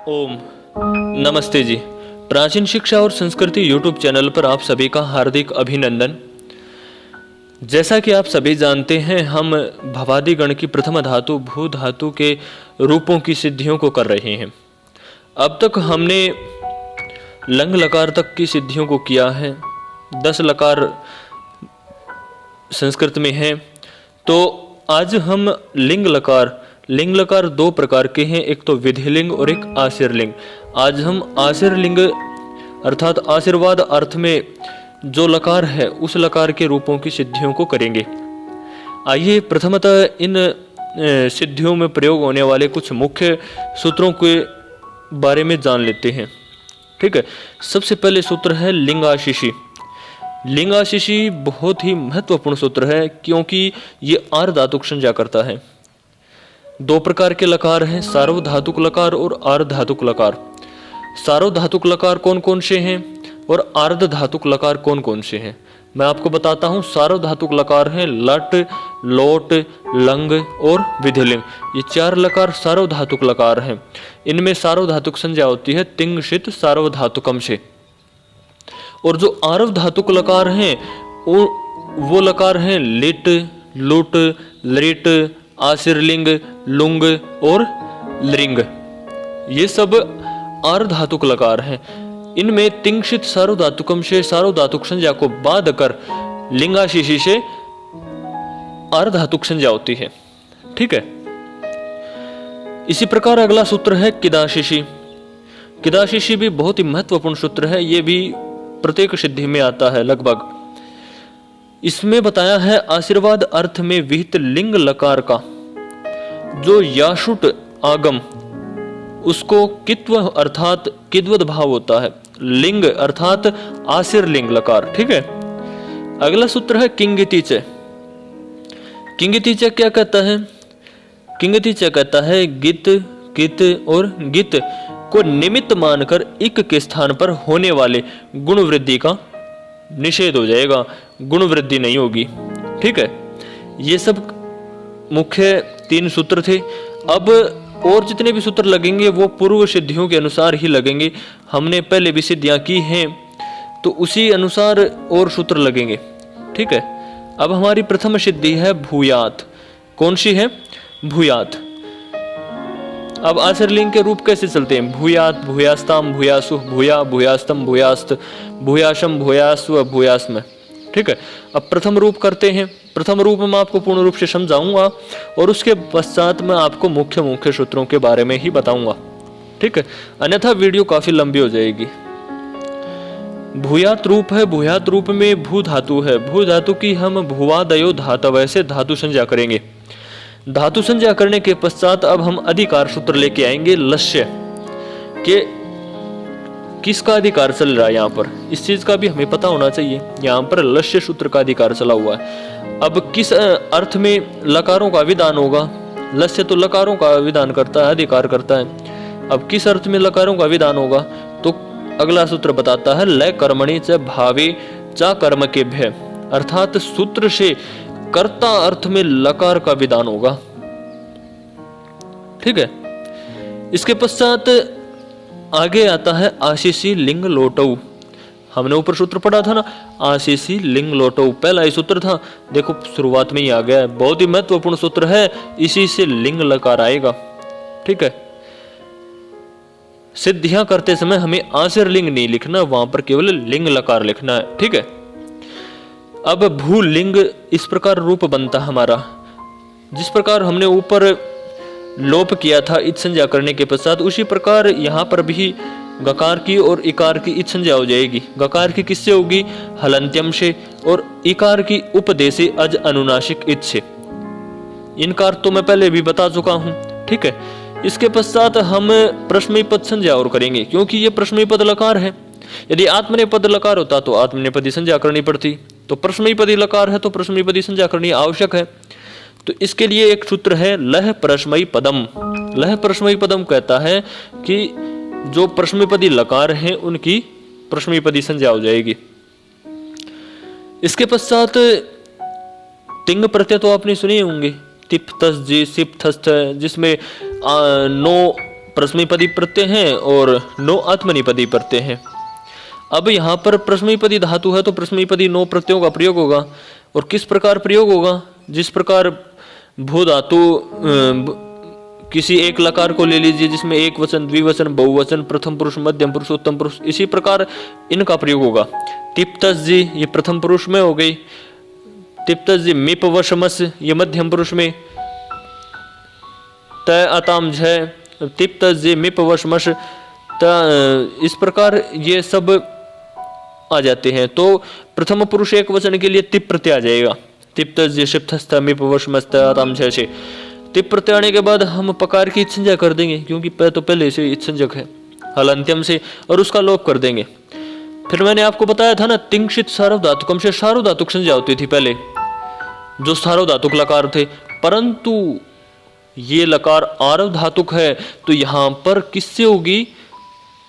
ओम नमस्ते जी। प्राचीन शिक्षा और संस्कृति यूट्यूब चैनल पर आप सभी का हार्दिक अभिनंदन। जैसा कि आप सभी जानते हैं, हम भवादि गण की प्रथम धातु भू धातु के रूपों की सिद्धियों को कर रहे हैं। अब तक हमने लंग लकार तक की सिद्धियों को किया है। 10 लकार संस्कृत में हैं। तो आज हम लिंग लिंग लकार 2 प्रकार के हैं, एक तो विधिलिंग और एक आशीर्लिंग। आज हम आशीर्लिंग अर्थात आशीर्वाद अर्थ में जो लकार है उस लकार के रूपों की सिद्धियों को करेंगे। आइए प्रथमतः इन सिद्धियों में प्रयोग होने वाले कुछ मुख्य सूत्रों के बारे में जान लेते हैं। ठीक है, सबसे पहले सूत्र है लिंगाशिषि। लिंगाशिषि बहुत ही महत्वपूर्ण सूत्र है क्योंकि ये आर्धातुक संज्ञा करता है। 2 प्रकार के लकार हैं, सार्वधातुक लकार और आर्धातुक लकार। सार्वधातुक लकार कौन कौन से हैं और आर्धधातुक लकार कौन कौन से हैं, मैं आपको बताता हूं। सार्वधातुक लकार हैं लट, लोट, लंग और विधिलिंग। ये 4 लकार सार्वधातुक लकार हैं। इनमें सार्वधातुक संज्ञा होती है तिंग शित सार्वधातुकम से। और जो आर्वधातुक लकार हैं वो लकार हैं लिट, लुट, लृट, आशीर्लिंग, लुंग और लृंग। ये सब आर्धधातुक लकार हैं। इनमें तिंशित सार्वधातुकम से सार्वधातुक संज्ञा को बाध कर लिंगाशिषि से आर्धधातुक संज्ञा होती है। ठीक है, इसी प्रकार अगला सूत्र है किदाशिषि। किदाशिषि भी बहुत ही महत्वपूर्ण सूत्र है। ये भी प्रत्येक सिद्धि में आता है लगभग। इसमें बताया है आशीर्वाद अर्थ में विहित लिंग लकार का जो याशुट आगम उसको कित्व अर्थात किद्वद भाव होता है। लिंग अर्थात आशीर्लिंग लकार। ठीक है, अगला सूत्र है किंगितिच। किंगितिच क्या कहता है? किंगितिच कहता है गित, कित और गित को निमित्त मानकर इक के स्थान पर होने वाले गुण वृद्धि का निषेध हो जाएगा, गुण वृद्धि नहीं होगी। ठीक है, ये सब मुख्य 3 सूत्र थे। अब और जितने भी सूत्र लगेंगे वो पूर्व सिद्धियों के अनुसार ही लगेंगे। हमने पहले भी सिद्धियां की हैं तो उसी अनुसार और सूत्र लगेंगे। ठीक है, अब हमारी प्रथम सिद्धि है भूयात। कौन सी है? भूयात। अब आशीर्लिंग के रूप कैसे चलते हैं? भूयात, भूयास्ताम, भूयासु, भूया, भूयास्तम, भूयास्त, भूयाशम, भूयास्व, भूयास्म। ठीक है, अब प्रथम रूप करते हैं। प्रथम रूप में आपको पूर्ण रूप से समझाऊंगा और उसके पश्चात मैं आपको मुख्य सूत्रों के बारे में ही बताऊंगा। ठीक है, अन्यथा वीडियो काफी लंबी हो जाएगी। भूयात रूप है। भूयात रूप में भू धातु है। भू धातु की हम भुवादयो धातवय से धातु संज्ञा करेंगे। धातु संज्ञा करने के पश्चात अब हम अधिकार सूत्र लेके आएंगे लस्य के। किसका अधिकार चल रहा है यहाँ पर, इस चीज का भी हमें पता होना चाहिए। यहाँ पर लस्य सूत्र का अधिकार चला हुआ है। अब किस अर्थ में लकारों का विधान होगा? लस्य तो लकारों का विधान करता है, अधिकार करता है। अब किस अर्थ में लकारों का विधान होगा? तो अगला सूत्र बताता है लय कर्मणि च भावे चा कर्म के भय, अर्थात सूत्र से कर्ता अर्थ में लकार का विधान होगा। ठीक है, इसके पश्चात आगे आता है आशीषी लिंग लोटऊ। हमने ऊपर सूत्र पढ़ा था ना, आशीषी लिंग लोटऊ पहला ही सूत्र था। देखो शुरुआत में ही आ गया है, बहुत ही महत्वपूर्ण सूत्र है। इसी से लिंग लकार आएगा। ठीक है, सिद्धियां करते समय हमें आशीर्लिंग नहीं लिखना, वहां पर केवल लिंग लकार लिखना है। ठीक है, अब भूलिंग इस प्रकार रूप बनता हमारा। जिस प्रकार हमने ऊपर लोप किया था इत संज्ञा करने के पश्चात, उसी प्रकार यहाँ पर भी गकार की और इकार की इत संज्ञा हो जाएगी। गकार की किससे होगी? हलंत्यम से, और इकार की उपदेशे अज अनुनासिक इत से। इनका अर्थ तो मैं पहले भी बता चुका हूं। ठीक है, इसके पश्चात हम प्रश्मयी पद संज्ञा और करेंगे क्योंकि ये प्रश्मयी पद लकार है। यदि आत्मनेपद लकार होता तो आत्मनेपदी संज्ञा करनी पड़ती, तो प्रश्मयी पदी लकार है तो प्रश्मयी पदी संज्ञा करनी आवश्यक है। तो इसके लिए एक सूत्र है लह प्रश्मयी पदम। लह प्रश्मयी पदम कहता है कि जो प्रश्मयी लकार हैं उनकी प्रश्मयी पदी संज्ञा हो जाएगी। इसके पश्चात तिंग प्रत्यय तो आपने सुने होंगे, तिप तस जी सिप थस्त, जिसमें 9 प्रश्नपदी प्रत्यय हैं और 9 आत्मनिपदी प्रत्यय हैं। अब यहाँ पर प्रश्नपदी धातु है तो प्रश्नपदी 9 प्रत्ययों का प्रयोग होगा। और किस प्रकार प्रयोग होगा? जिस प्रकार भू धातु किसी एक लकार को ले लीजिए जिसमें एक वचन, द्विवचन, बहुवचन, प्रथम पुरुष, मध्यम पुरुष, उत्तम पुरुष, इसी प्रकार इनका प्रयोग होगा। तिप्तस जी ये प्रथम पुरुष में हो गई, तिप्तस जी मिप वशमस ये मध्यम पुरुष में, तय अताम झय तिप्तस जी मिप वशमस इस प्रकार ये सब आ जाते हैं। तो प्रथम पुरुष एक वचन के लिए तिप प्रत्यय आ जाएगा। तिप्तस जी शिप्तस्थ मिप वशमस तय अताम झय से तिप प्रत्यय आने के बाद हम पकार की इत्संज्ञा कर देंगे क्योंकि तो पहले से इत्संजक है हलंत्यम से, और उसका लोप कर देंगे। फिर मैंने आपको बताया था ना तिंक्षित सार्वधातुकम से सार्वधातुक संज्ञा होती थी पहले, जो सार्वधातुक लकार थे, परंतु ये लकार आरव धातुक है तो यहां पर किससे होगी?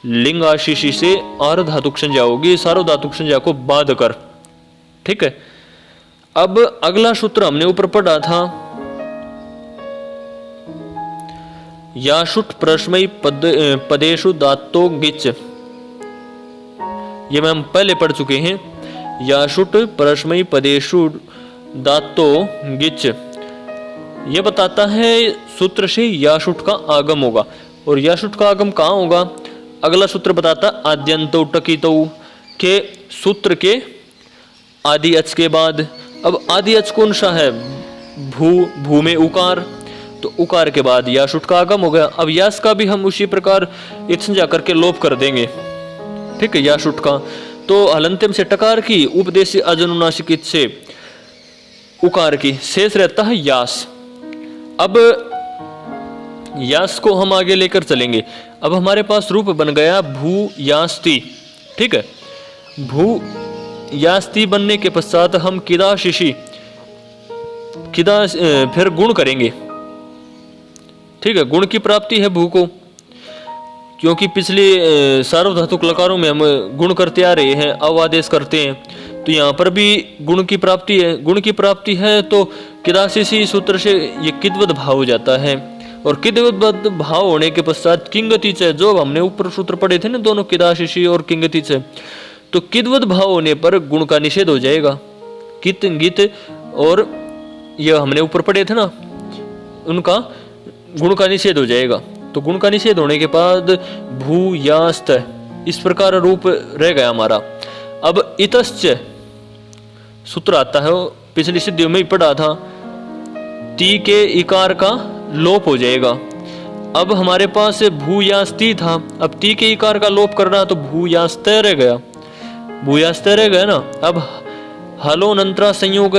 लिंग आशीषी से आर्धातुक संज्ञा होगी, सार्वधातुक संज्ञा को बाध कर। ठीक है। अब अगला सूत्र हमने ऊपर पढ़ा था, याशुट प्रश्मयी पदेशु दातो गिच, ये हम पहले पढ़ चुके हैं। याशुट प्रश्मयी पदेशु दातो गिच ये बताता है सूत्र से याशुट का आगम होगा। और याशुट का आगम कहाँ होगा? अगला सूत्र बताता आद्यंतो टकितो के सूत्र के आदि अच के बाद। अब आदि अच कौन सा है? भू में उकार, तो उकार के बाद याशुट का आगम हो गया। अब यास का भी हम उसी प्रकार इत्संज्ञा करके लोप कर देंगे। ठीक है। याशुट का तो हलंत्यम से टकार की, उपदेश अजनुनासिक से उकार की, शेष रहता है यास। अब यास को हम आगे लेकर चलेंगे। अब हमारे पास रूप बन गया भू यास्ति। ठीक है। भू यास्ति बनने के पश्चात हम किदा शिशि किदा फिर गुण करेंगे। ठीक है। गुण की प्राप्ति है भू को, क्योंकि पिछले सार्वधातुक लकारों में हम गुण करते आ रहे हैं, अवादेश करते हैं, तो यहाँ पर भी गुण की प्राप्ति है। गुण की प्राप्ति है तो किदाशिशी सूत्र से ये किद्वत भाव हो जाता है। और किद्वत भाव होने के पश्चात किंगति च, जो हमने ऊपर सूत्र पढ़े थे ना दोनों, किदाशिशी और किंगति च, तो किद्वत भाव होने पर गुण का निषेध हो जाएगा। कित गित और ये हमने ऊपर पढ़े थे ना, उनका गुण का निषेध हो जाएगा। तो गुण का निषेध होने के बाद भू यास्त इस प्रकार रूप रह गया हमारा। अब इतश्च सूत्र आता है, पिछली सिद्धियों में ही पढ़ा था, ती के इकार का लोप हो जाएगा। अब हमारे पास भूयास्ती था, अब ती के इकार का लोप करना तो भूयास्ते रह गया, भूयास्ते रह गया ना। अब हलो अनंतरा संयोग,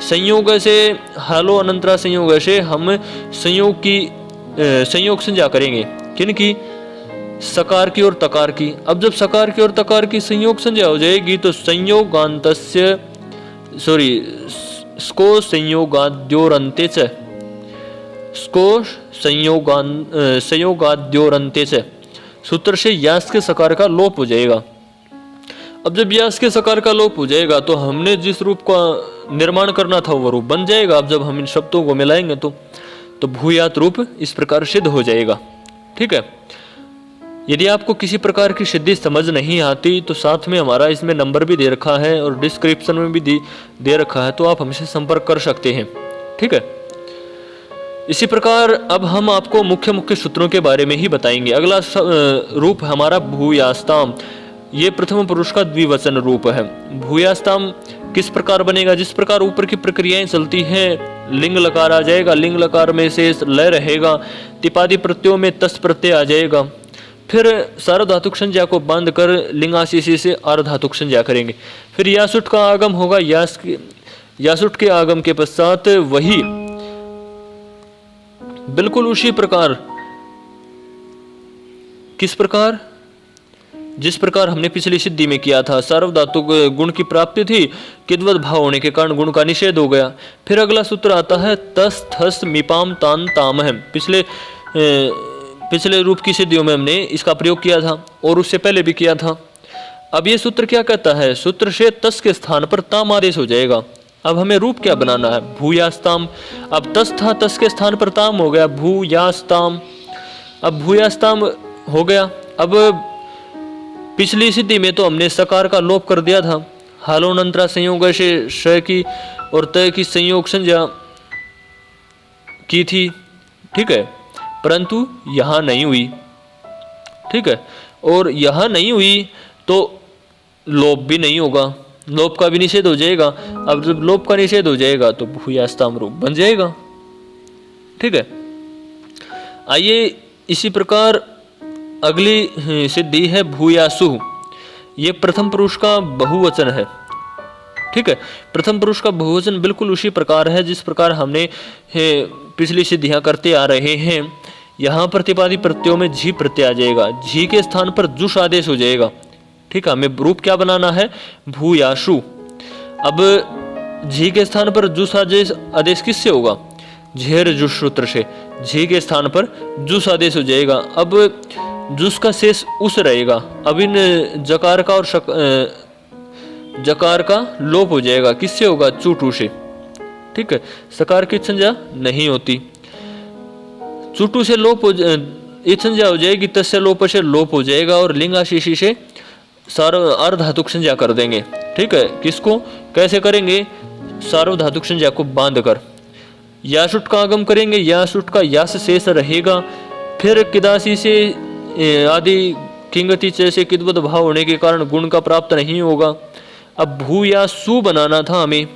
संयोग से हलो अनंतरा संयोग से हम संयोग की संयोग संज्ञा करेंगे। किन की? सकार की और तकार की। अब जब सकार की और तकार की संयोग संज्ञा हो जाएगी तो संयोगांतस्य स्को संयोगाद्योरन्ते च, स्को संयोगाद्योरन्ते च सूत्र से यास के सकार का लोप हो जाएगा। अब जब यास के सकार का लोप हो जाएगा तो हमने जिस रूप का निर्माण करना था वो रूप बन जाएगा। अब जब हम इन शब्दों को मिलाएंगे तो भूयात रूप इस प्रकार सिद्ध हो जाएगा। ठीक है। यदि आपको किसी प्रकार की सिद्धि समझ नहीं आती तो साथ में हमारा इसमें नंबर भी दे रखा है और डिस्क्रिप्शन में भी दे रखा है, तो आप हमसे संपर्क कर सकते हैं। ठीक है। इसी प्रकार अब हम आपको मुख्य मुख्य सूत्रों के बारे में ही बताएंगे। अगला रूप हमारा भूयास्ताम, ये प्रथम पुरुष का द्विवचन रूप है। भूयास्ताम किस प्रकार बनेगा? जिस प्रकार ऊपर की प्रक्रियाएं चलती हैं, लिंग लकार आ जाएगा, लिंग लकार में शेष लय रहेगा, तिपादी प्रत्ययों में तस् प्रत्यय आ जाएगा, फिर सार्वधातुक संज्ञा को बांध कर लिंगाशीषी से आर्धातुक संज्ञा करेंगे। फिर यासुट का आगम होगा, यासुट के आगम के पश्चात वही बिल्कुल उसी प्रकार, किस प्रकार? जिस प्रकार हमने पिछली सिद्धि में किया था, सार्वधातुक गुण की प्राप्ति थी, किद्वत भाव होने के कारण गुण का निषेध हो गया। फिर अगला सूत्र आता है तस थस मिपाम तान ताम है। पिछले रूप की सिद्धियों में हमने इसका प्रयोग किया था और उससे पहले भी किया था। अब ये सूत्र क्या कहता है? सूत्र से तस के स्थान पर ताम आदेश हो जाएगा। अब हमें रूप क्या बनाना है? भूयास्ताम। अब तस था, तस के स्थान पर ताम हो गया, भूयास्ताम। अब भूयास्ताम हो गया। अब पिछली सिद्धि में तो हमने सकार का लोप कर दिया था, हालोनंतरा संयोग से श की और तय की संयोग संज्ञा की थी, ठीक है, परंतु यहाँ नहीं हुई, ठीक है, और यहाँ नहीं हुई तो लोप भी नहीं होगा, लोप का भी निषेध हो जाएगा। अब जब लोप का निषेध हो जाएगा तो भूयास्ताम रूप बन जाएगा, ठीक है। आइए इसी प्रकार अगली सिद्धि है भूयासु। ये प्रथम पुरुष का बहुवचन है, ठीक है। प्रथम पुरुष का बहुवचन बिल्कुल उसी प्रकार है जिस प्रकार हमने पिछली सिद्धियां करते आ रहे हैं। यहाँ प्रतिपादी प्रत्ययों में झी प्रत्यय आ जाएगा, झी के स्थान पर जुष आदेश हो जाएगा, ठीक है। हमें रूप क्या बनाना है, भूयासु। अब झी के स्थान पर जुष आदेश किससे होगा, झेर जुष सूत्र से, झी के स्थान पर जुष आदेश हो जाएगा। अब जुष का शेष उस रहेगा, अब इन जकार का और जकार का लोप हो जाएगा, किससे होगा, चूटू से, ठीक है। सकार की संज्ञा नहीं होती, चूटू से लोप हो संज्ञा हो जाएगी, तस्य लोप से लोप हो जाएगा और लिंगाशीषी से सार्वधातुक संज्ञा कर देंगे, ठीक है। किसको कैसे करेंगे, सार्वधातुक संज्ञा को बांध कर यासुट का आगम करेंगे, यासुट का यास शेष रहेगा, फिर किदासी से आदि किंगति से किद्वत भाव होने के कारण गुण का प्राप्त नहीं होगा। अब भू या सु बनाना था हमें,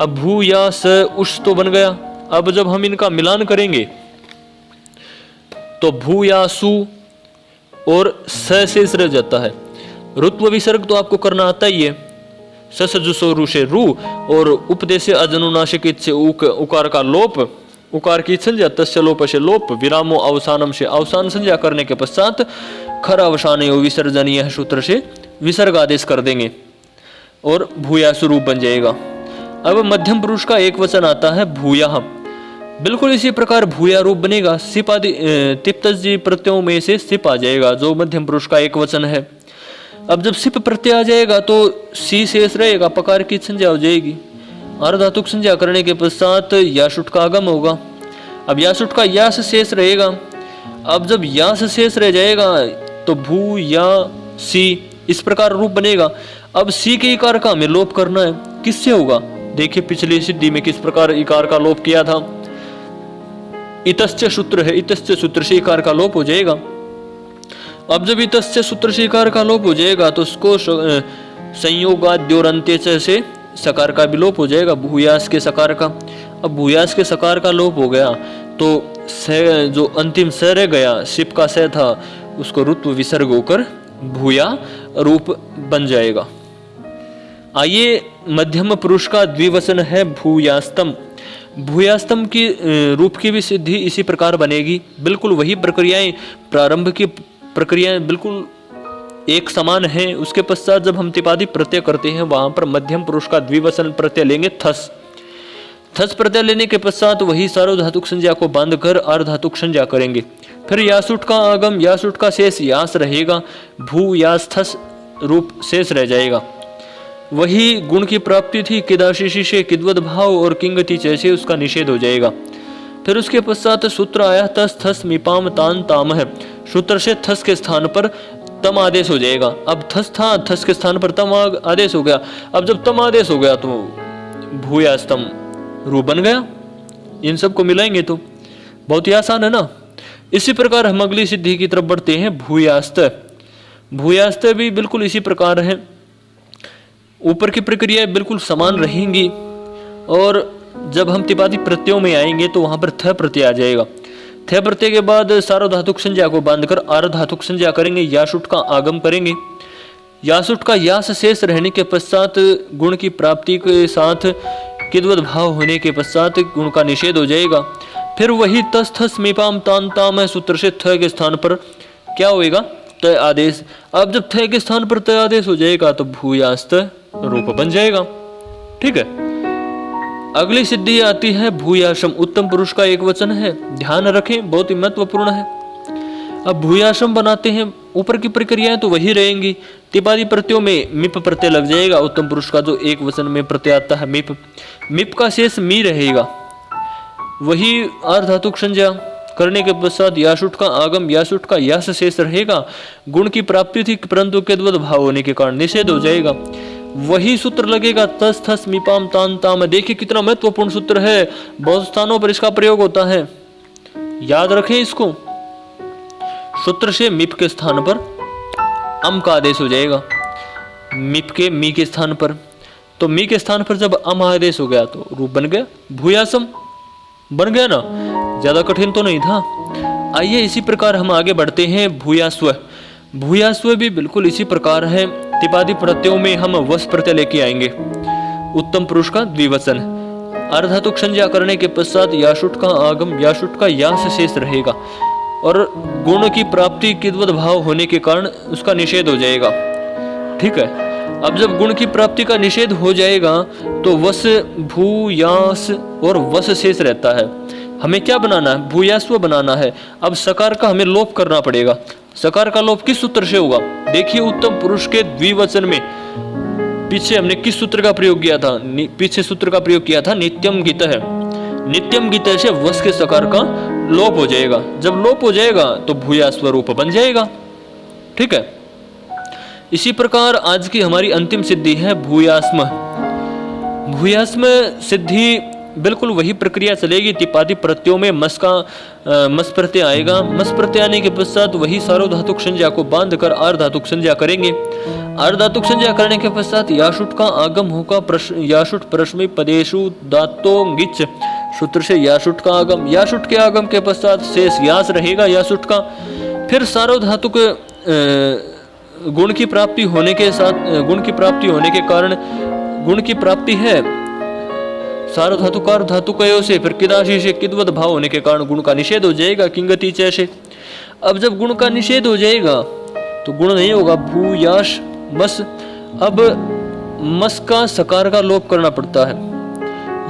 अब भू या स उष तो बन गया। अब जब हम इनका मिलान करेंगे तो भू या सु और स शेष रह जाता है। रुत्व विसर्ग तो आपको करना आता ही है, सस जुसो रुषे रू और उपदेश अजनुनाशिक से उकार का लोप, उकार की संज्ञा तस्य लोप से लोप, विरामो अवसानम से अवसान संज्ञा करने के पश्चात खर अवसान विसर्जनीय सूत्र से विसर्ग आदेश कर देंगे और भूयासु रूप बन जाएगा। अब मध्यम पुरुष का एक वचन आता है भूया, बिल्कुल इसी प्रकार भूया रूप बनेगा। सिप आदि तिप्तजी प्रत्ययों में से सिप आ जाएगा जो मध्यम पुरुष का एक वचन है। अब जब सिप प्रत्यय आ जाएगा तो सी शेष रहेगा, पकार की संज्ञा हो जाएगी, अर्धातुक संज्ञा करने के पश्चात यासुट का आगम होगा। अब यासुट का यास शेष रहेगा। अब जब यास शेष रह जाएगा तो भू या सी इस प्रकार रूप बनेगा। अब सी के इकार का हमें लोप करना है, किससे होगा, देखिए पिछली सिद्धि में किस प्रकार इकार का लोप किया था, इतश्च सूत्र है, इतश्च सूत्र से इकार का लोप हो जाएगा। अब जब इतश्च सूत्र से इकार का लोप हो जाएगा तो उसको संयोगाद्योरंत्य से सकार का भी लोप हो जाएगा, भूयास के सकार का। अब भूयास के सकार का लोप हो गया तो स जो अंतिम स रह गया, सिप का स था, उसको रुत्व विसर्ग होकर भूया रूप बन जाएगा। आइए मध्यम पुरुष का द्विवचन है भूयास्तम। भूयास्तम की रूप की भी सिद्धि इसी प्रकार बनेगी, बिल्कुल वही प्रक्रियाएं, प्रारंभ की प्रक्रियाएं बिल्कुल एक समान है। उसके पश्चात जब हम तिपादी प्रत्यय करते हैं वहां पर मध्यम पुरुष का द्विवचन प्रत्यय लेंगे थस। थस प्रत्यय लेने के पश्चात वही सार्वधातुक संज्ञा को बांधकर अर्धातुक संज्ञा करेंगे। फिर यासुट का आगम, यासुट का शेष यास रहेगा, भू यास थस रूप शेष रह जाएगा। वही गुण की प्राप्ति थी, किदाशीषी से किद्वत भाव और किंगति जैसे उसका निषेध हो जाएगा। फिर उसके पश्चात सूत्र आया तस थस मिपाम तान ताम है, सूत्र से थस के स्थान पर तम आदेश हो जाएगा। अब थस था, थस के स्थान पर तम आदेश हो गया। अब जब तम आदेश हो गया तो भूयास्तम रूप बन गया। इन सबको मिलाएंगे तो बहुत ही आसान है ना। इसी प्रकार हम अगली सिद्धि की तरफ बढ़ते हैं भूयास्त। भूयास्त भी बिल्कुल इसी प्रकार है, ऊपर की प्रक्रियाएं बिल्कुल समान रहेंगी। और जब हम तिपादी प्रत्ययों में आएंगे तो वहां पर थ प्रत्यय आ जाएगा। थ प्रत्यय के बाद सार्वधातुक संज्ञा को बांधकर अर्धातुक संज्ञा करेंगे, यासुट का आगम करेंगे। यासुट का यास शेष रहने के पश्चात गुण की प्राप्ति के साथ किद्वत भाव होने के पश्चात गुण का निषेध हो जाएगा। फिर वही तस थस मिपाम तान ताम है, सूत्र से थ के स्थान पर क्या होएगा, तय आदेश। अब जब थ के स्थान पर तय आदेश हो जाएगा तो भूयास्त रूप बन जाएगा, ठीक है। अगली सिद्धि आती है भूयाशम। उत्तम पुरुष का एक वचन है, ध्यान रखें बहुत ही महत्वपूर्ण है। अब भूयाशम बनाते हैं, ऊपर की प्रक्रियाएं तो वही रहेंगी। तिपादी प्रत्ययों में मिप प्रत्यय लग जाएगा। उत्तम पुरुष का जो एक वचन में प्रत्यय आता है मिप, मिप का शेष मी रहेगा। वही अर्धातुक संज्ञा करने के पश्चात याशुट का आगम, याशुट का यास शेष रहेगा। गुण की प्राप्ति थी परंतु केद्वद भाव होने के कारण निषेध हो जाएगा। वही सूत्र लगेगा तस थस मिपाम तान ताम। देखिए कितना महत्वपूर्ण सूत्र है, बहुत स्थानों पर इसका प्रयोग होता है, याद रखें इसको। सूत्र से मिप के स्थान पर अम का आदेश हो जाएगा, मिप के मी के स्थान पर। तो मी के स्थान पर जब अम आदेश हो गया तो रूप बन गया भूयासम, बन गया ना, ज्यादा कठिन तो नहीं था। आइए इसी प्रकार हम आगे बढ़ते हैं। भूयास्व, भूयास्व भी बिल्कुल इसी प्रकार है। तिपादी प्रत्ययों में हम वस प्रत्यय लेके आएंगे। उत्तम पुरुष का द्विवचन, अर्धातुक संज्ञा करने के पश्चात याशुट का आगम, याशुट का यास शेष रहेगा और गुण की प्राप्ति किद्वद भाव होने के कारण उसका निषेध हो जाएगा। ठीक है, अब जब गुण की प्राप्ति का निषेध हो जाएगा तो वस, भू, यास और वस शेष रहता है। हमें क्या बनाना है? भूयास्व बनाना है। अब सकार का हमें लोप करना पड़ेगा। सकार का लोप किस सूत्र से होगा? देखिए उत्तम पुरुष के द्विवचन में पीछे हमने किस सूत्र का प्रयोग किया था? पीछे सूत्र का प्रयोग किया था नित्यम गीत है। नित्यम गीत से वस के सकार का लोप हो जाएगा। जब लोप हो जाएगा तो भूयास्व रूप बन जाएगा। ठीक है, इसी प्रकार आज की हमारी अंतिम सिद्धि है भूयास्म। भूयास्म सिद्धि बिल्कुल वही प्रक्रिया चलेगी। तिपादी प्रत्ययों में मस प्रत्यय आएगा। मस प्रत्यय आने के पश्चात वही सार्वधातुक संज्ञा को बांधकर आर्धातुक संज्ञा करेंगे। आर्धातुक संज्ञा करने के पश्चात याशुट का आगम होगा। याशुट परस्मै पदेशु दातो गिच, सूत्र से याशुट का आगम, याशुट के आगम के पश्चात शेष यास रहेगा याशुट का। फिर सार्वधातुक गुण की प्राप्ति होने के साथ, गुण की प्राप्ति होने के कारण, गुण की प्राप्ति है सार्वधातुकार धातुकयो से, फिर किदाशी से किद्वद भाव होने के कारण गुण का निषेध हो जाएगा किंगति च से। अब जब गुण का निषेध हो जाएगा तो गुण नहीं होगा, भू याश मस। अब मस का सकार का लोप करना पड़ता है।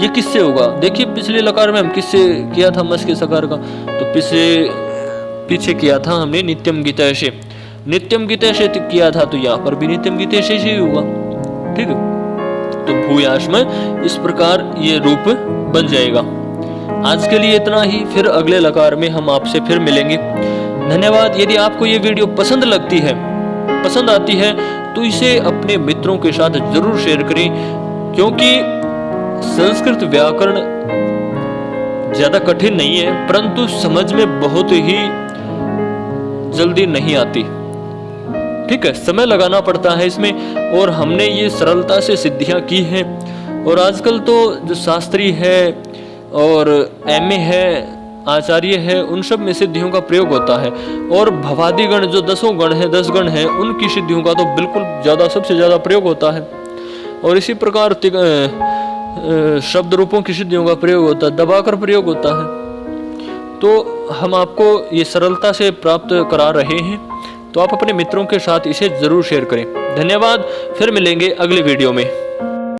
ये किससे होगा? देखिए पिछले लकार में हम किससे किया था मस के सकार का? तो पीछे किया था हमने नित्यम गीता से। नित्यम गीता से किया था तो यहाँ पर भी नित्यम गीता से ही होगा। ठीक है, तो भूयाश में इस प्रकार ये रूप बन जाएगा। आज के लिए इतना ही, फिर अगले लकार में हम आपसे फिर मिलेंगे। धन्यवाद। यदि आपको ये वीडियो पसंद लगती है, पसंद आती है तो इसे अपने मित्रों के साथ जरूर शेयर करें, क्योंकि संस्कृत व्याकरण ज्यादा कठिन नहीं है परंतु समझ में बहुत ही जल्दी नहीं आती। ठीक है, समय लगाना पड़ता है इसमें, और हमने ये सरलता से सिद्धियां की हैं। और आजकल तो जो शास्त्री है और एमए है, आचार्य है, उन सब में सिद्धियों का प्रयोग होता है। और भवादि गण जो 10 गण है, 10 गण है, उनकी सिद्धियों का तो बिल्कुल ज्यादा, सबसे ज्यादा प्रयोग होता है। और इसी प्रकार शब्द रूपों की सिद्धियों का प्रयोग होता है, दबाकर प्रयोग होता है। तो हम आपको ये सरलता से प्राप्त करा रहे हैं, तो आप अपने मित्रों के साथ इसे जरूर शेयर करें। धन्यवाद, फिर मिलेंगे अगले वीडियो में।